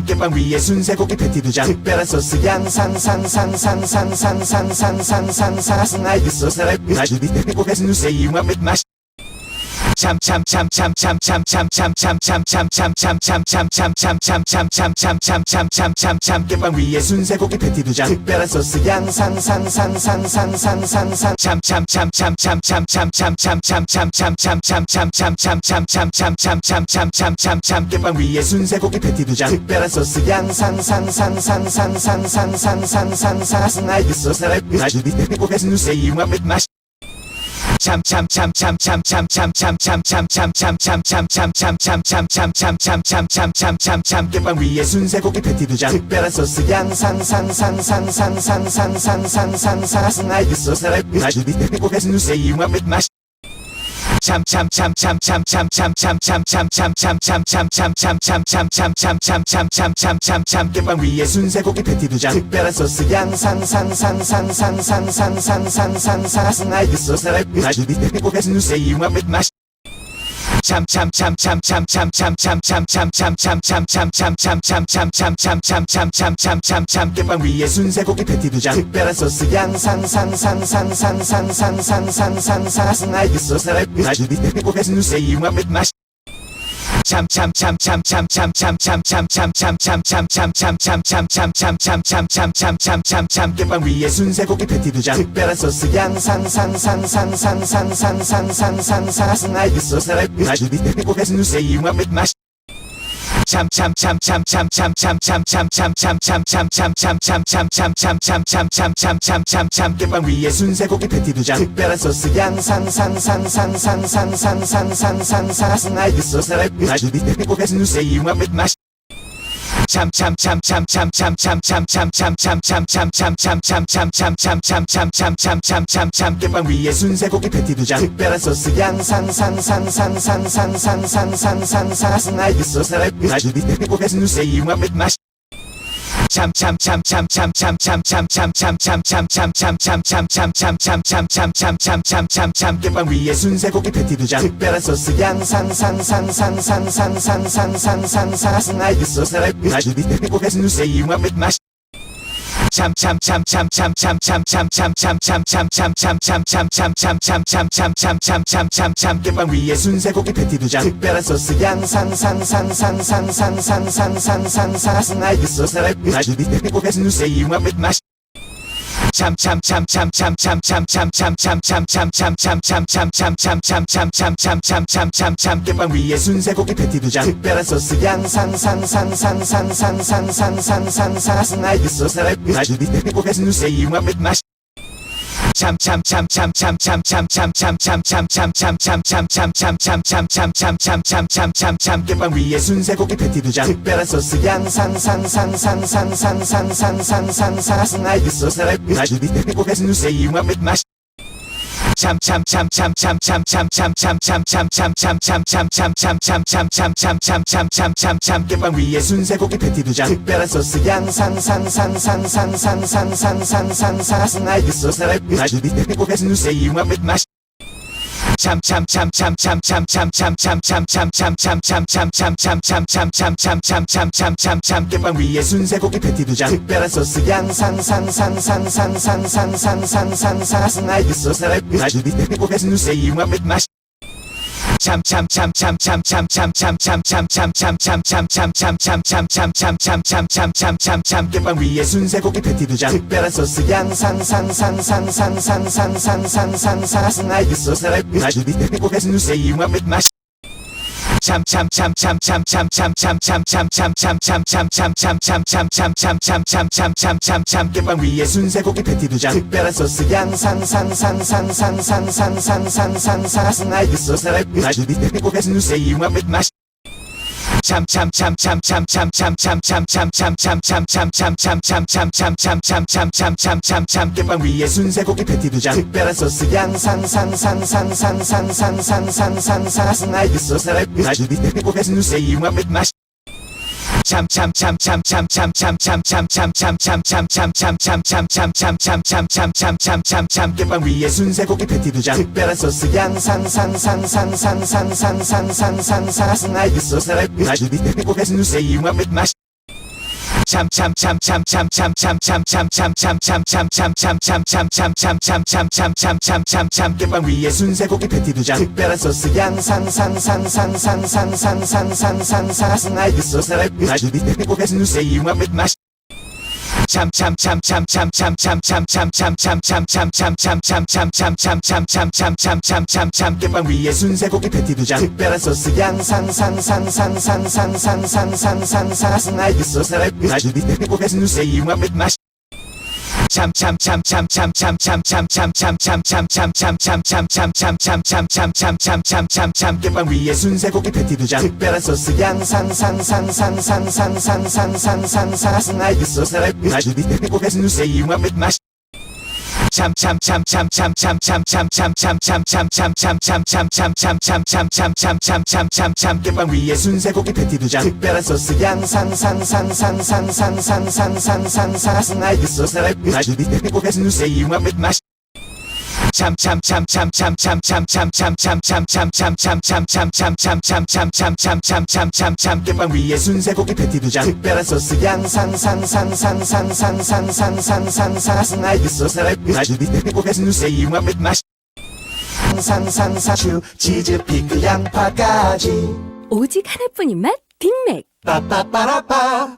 깨빵 위에 순세고기 패티 2장 특별한 소스 양상상상상상상상상상상상상상 알기 소스를 아주비 대피고 가진 누세 이용한 맛 깨빵 위에 순세고기 패티 2장 특별한 소스 양상상상상상상상상상 깨빵 위에 순세고기 패티 2장 특별한 소스 양상상상상상상상상상상상 알기 소스를 아주비 대피고 가진 누세 이용한 맛 깨빵 위에 순세고기 패티 2장 특별한 소스 양상상상상상상상상상상상 알기 소스를 아주비 대피고 가진 누세 이용한 맛 깨빵 위에 순세고기 패티 2장 특별한 소스 양상상상상상상상상상상상 알기 소스를 아주비 대피고 가진 누세 이용한 맛 깨빵 위에 순세고기 패티 2장 특별한 소스 양상상상상상상상상상상상 알기 소스를 아주비 대피고 가진 누세 이용한 맛 깨빵 위에 순세고기 패티 2장 특별한 소스 양상상상상상상상상상상상 알기 소스를 아주비 대피고 가진 누세 이용한 맛 깨빵 위에 순세고기 패티 2장 특별한 소스 양상상상상상상상상상상상 알기 소스를 아주비 대피고 가진 누세 이용한 맛 깨빵 위에 순세고기 패티 2장 특별한 소스 양상상상상상상상상상상상 알기 소스를 아주비 대피고 가진 누세 이용한 맛 깨빵 위에 순세고기 패티 2장 특별한 소스 양상상상상상상상상상상상 알기 소스를 아주비 대피고 가진 누세 이용한 맛 깨빵 위에 순세고기 패티 2장 특별한 소스 양상상상상상상상상상상상 알기 소스를 아주비 대피고 가진 누세 이용한 맛 깨빵 위에 순세고기 패티 2장 특별한 소스 양상상상상상상상상상상상 알기 소스를 아주비 대피고 가진 누세 이용한 맛 깨빵 위에 순세고기 패티 2장 특별한 소스 양상상상상상상상상상상상 알기 소스를 아주비 대피고 가진 누세 이용한 맛 깨빵 위에 순세고기 패티 2장 특별한 소스 양상상상상상상상상상상상 알기 소스를 아주비 대피고 가진 누세 이용한 맛 깨빵 위에 순세고기 패티 2장 특별한 소스 양상상상상상상상상상상상 알기 소스를 아주비 대피고 가진 누세 이용한 맛 깨빵 위에 순세고기 패티 2장 특별한 소스 양상상상상상상상상상상상 알기 소스를 아주비 대피고 가진 누세 이용한 맛 깨빵 위에 순세고기 패티 2장 특별한 소스 양상상상상상상상상상상상상상상 알겠어 사람이 아주비 대고 배스 누세 이용한 맛 깨빵 위에 순세고기 패티 2장 특별한 소스 양상상상상상상상상상상상상 알겠어 사람이 아주비 대고 배스 누세 이용한 맛 깨빵 위에 순세고기 패티 2장 특별한 소스 양상상상상상상상상상상상상 알겠어 사람이 아주비 대고 배스 누세 이용한 맛 깨빵 위에 순세고기 패티 2장 특별한 소스 양상상상상상상상상상상상상 알겠어 사람이 아주비 대고 배스 누세 이용한 맛 깨빵 위에 순세고기 패티 2장 특별한 소스 양상상상상상상상상상상상 알겠어 사람이 아주비 대고 배스 누세 이용한 맛 깨빵 위에 순세고기 패티 2장 특별한 소스 양상상상상상상상상상상상 알겠어 사람이 아주비 대고 배스 누세 이용한 맛 깨빵 위에 순세고기 패티 2장 특별한 소스 양상상상상상상상상상상상 알겠어 사람이 아주비 대고 배스 누세 이용한 맛 깨빵 위에 순세고기 패티 2장 특별한 소스 양상상상상상상상상상상상 알겠어 사람이 아주비 대고 배스 누세 이용한 맛 상상상상슈 치즈 피클 양파까지 오직 하나뿐인 맛 빅맥. 빠빠빠라빠